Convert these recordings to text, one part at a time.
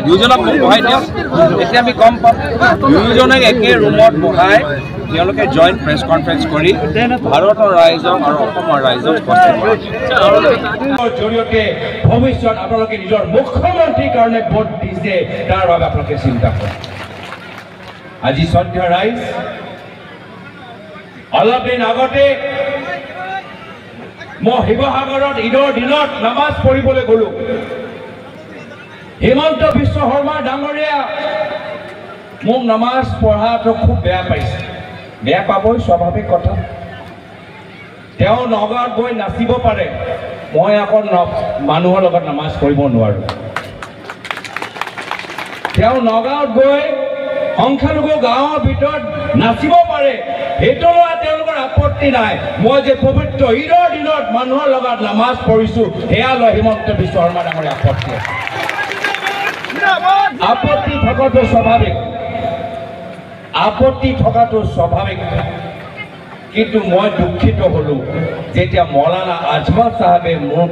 দুজনক বহাই দিয়ক এতিয়া আমি গম পাম দুজনক একে ৰুমত বহাই তেওঁলোকে জইণ্ট প্ৰেছ কনফাৰেন্স কৰি ভাৰতৰ ৰাইজক আৰু অসমৰ ৰাইজক জৰিয়তে ভৱিষ্যত আপোনালোকে নিজৰ মুখ্যমন্ত্ৰীৰ কাৰণে ভোট দিছে তাৰ বাবে আপোনালোকে চিন্তা কৰক আজি সন্ধিয়া ৰাইজ অলপ দিন আগতে মই শিৱসাগৰত ঈদৰ দিনত নামাজ পঢ়িবলৈ গলো হিমন্ত বিশ্ব শৰ্মা ডাঙৰীয়া মোক নামাজ পঢ়াটো খুব বেয়া পাইছে বেয়া পাবই স্বাভাৱিক কথা তেওঁ নগাঁৱত গৈ নাচিব পাৰে মই আকৌ মানুহৰ লগত নামাজ পঢ়িব নোৱাৰো তেওঁ নগাঁৱত গৈ সংখ্যালঘু গাঁৱৰ ভিতৰত নাচিব পাৰে সেইটো লোৱা তেওঁলোকৰ আপত্তি নাই মই যে পবিত্ৰ ঈদৰ দিনত মানুহৰ লগত নামাজ পঢ়িছো সেয়া লৈ হিমন্ত বিশ্ব শৰ্মা ডাঙৰীয়া আপত্তি আছে আপত্তি থকাটো স্বাভাৱিক আপত্তি থকাটো স্বাভাৱিক কিন্তু মই দুঃখিত হলো যেতিয়া মৌলানা আজমল চাহাবে মোক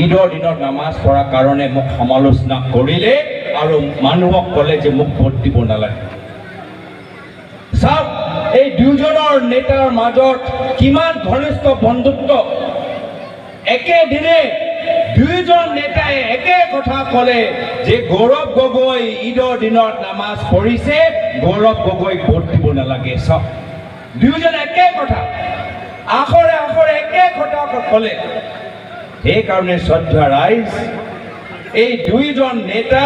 ঈদৰ দিনত নামাজ পঢ়াৰ কাৰণে মোক সমালোচনা কৰিলে আৰু মানুহক ক'লে যে মোক ভোট দিব নালাগে চাওক এই দুজনৰ নেতাৰ মাজত কিমান ঘনিষ্ঠ বন্ধুত্ব একেদিনে দুইজন নেতাই একে কথা ক'লে যে গৌৰৱ গগৈ ঈদৰ দিনত নামাজ পঢ়িছে গৌৰৱ গগৈ ভোট দিব নালাগে চাওক দুইজন একে কথা আখৰে আখৰে একে কথা ক'লে সেইকাৰণে শ্ৰদ্ধা ৰাইজ এই দুইজন নেতা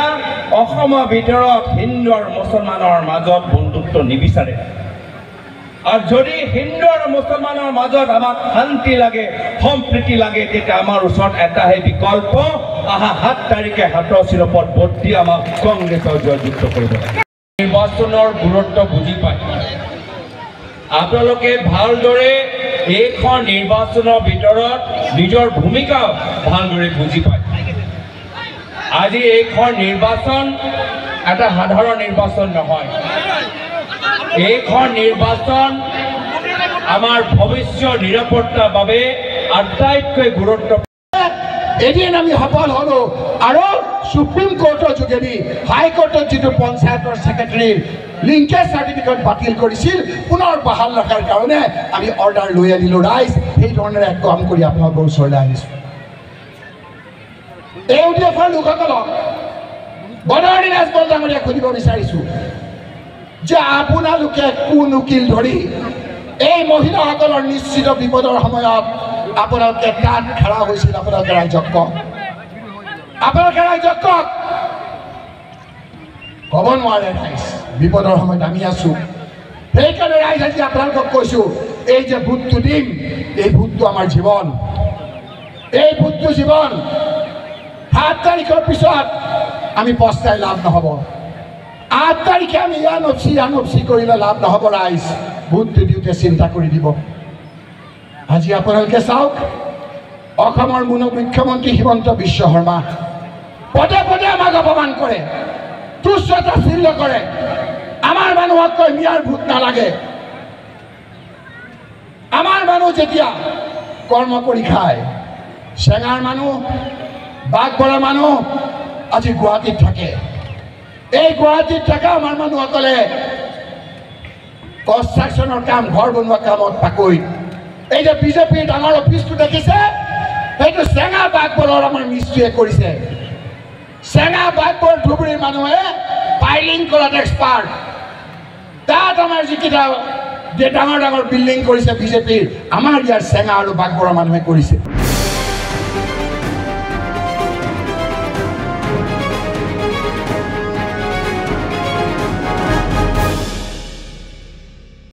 অসমৰ ভিতৰত হিন্দু আৰু মুছলমানৰ মাজত বন্ধুত্ব নিবিচাৰে আৰু যদি হিন্দু আৰু মুছলমানৰ মাজত আমাক শান্তি লাগে সম্প্ৰীতি লাগে তেতিয়া আমাৰ ওচৰত এটাহে বিকল্প অহা 7 তাৰিখে হাতৰ চিৰপত ভোট দি আমাক কংগ্ৰেছৰ জয়যুক্ত কৰিব লাগে নিৰ্বাচনৰ গুৰুত্ব বুজি পায় আপোনালোকে ভালদৰে এইখন নিৰ্বাচনৰ ভিতৰত নিজৰ ভূমিকা ভালদৰে বুজি পায় আজি এইখন নিৰ্বাচন এটা সাধাৰণ নিৰ্বাচন নহয় এইখন নিৰ্বাচন আমাৰ ভৱিষ্যত নিৰাপত্তাৰ বাবে আটাইতকৈ গুৰুত্বপূৰ্ণ এদিন আমি সফল হলো আৰু সুপ্ৰিম কোৰ্টৰ যোগেদি হাইকোৰ্টত যিটো পঞ্চায়তৰ ছেক্ৰেটাৰীৰ লিংকেজ চাৰ্টিফিকেট বাতিল কৰিছিল পুনৰ বহাল ৰখাৰ কাৰণে আমি অৰ্ডাৰ লৈ আনিলোঁ ৰাইজ সেই ধৰণেৰে এক কাম কৰি আপোনালোকৰ ওচৰলৈ আহিছোঁ এই উদ্দেশ্যৰ লোকসকলক বনৱাৰী ৰাজবল ডাঙৰীয়াক সুধিব বিচাৰিছোঁ যে আপোনালোকে কোন উকিল ধৰি এই মহিলাসকলৰ নিশ্চিত বিপদৰ সময়ত আপোনালোকে তাত খাৰা হৈছিল আপোনালোকে ৰাইজক কওক ক'ব নোৱাৰে ৰাইজ বিপদৰ সময়ত আমি আছোঁ সেইকাৰণে ৰাইজ আজি আপোনালোকক কৈছোঁ এই যে ভোটটো দিম এই ভোটটো আমাৰ জীৱন এই ভোটটো জীৱন 7 তাৰিখৰ পিছত আমি পস্তাই লাভ নহ'ব 8 তাৰিখে আমি ইয়ানপচি কৰিলে লাভ নহ'ব ৰাইজ ভোটটো দিওঁতে চিন্তা কৰি দিব আজি আপোনালোকে চাওক অসমৰ মুখ্যমন্ত্ৰী হিমন্ত বিশ্ব শৰ্মা পদে পদে আমাক অপমান কৰে তুচ্ছতাচ্ছিল্য কৰে আমাৰ মানুহক কয় মিয়াৰ ভোট নালাগে আমাৰ মানুহ যেতিয়া কৰ্ম কৰি খায় চেঙাৰ মানুহ বাগবৰা মানুহ আজি গুৱাহাটীত থাকে এই গুৱাহাটীত থকা আমাৰ মানুহসকলে কনষ্ট্ৰাকশ্যনৰ কাম ঘৰ বনোৱা কামত পাকৈত এই যে বিজেপিৰ ডাঙৰ অফিচটো দেখিছে সেইটো চেঙা বাগবৰৰ আমাৰ মিস্ত্ৰীয়ে কৰিছে চেঙা বাগবৰ ধুবুৰীৰ মানুহে পাইলিং কৰাত এক্সপাৰ্ট তাত আমাৰ যিকেইটা ডাঙৰ ডাঙৰ বিল্ডিং কৰিছে বিজেপিৰ আমাৰ ইয়াৰ চেঙা আৰু বাগবৰৰ মানুহে কৰিছে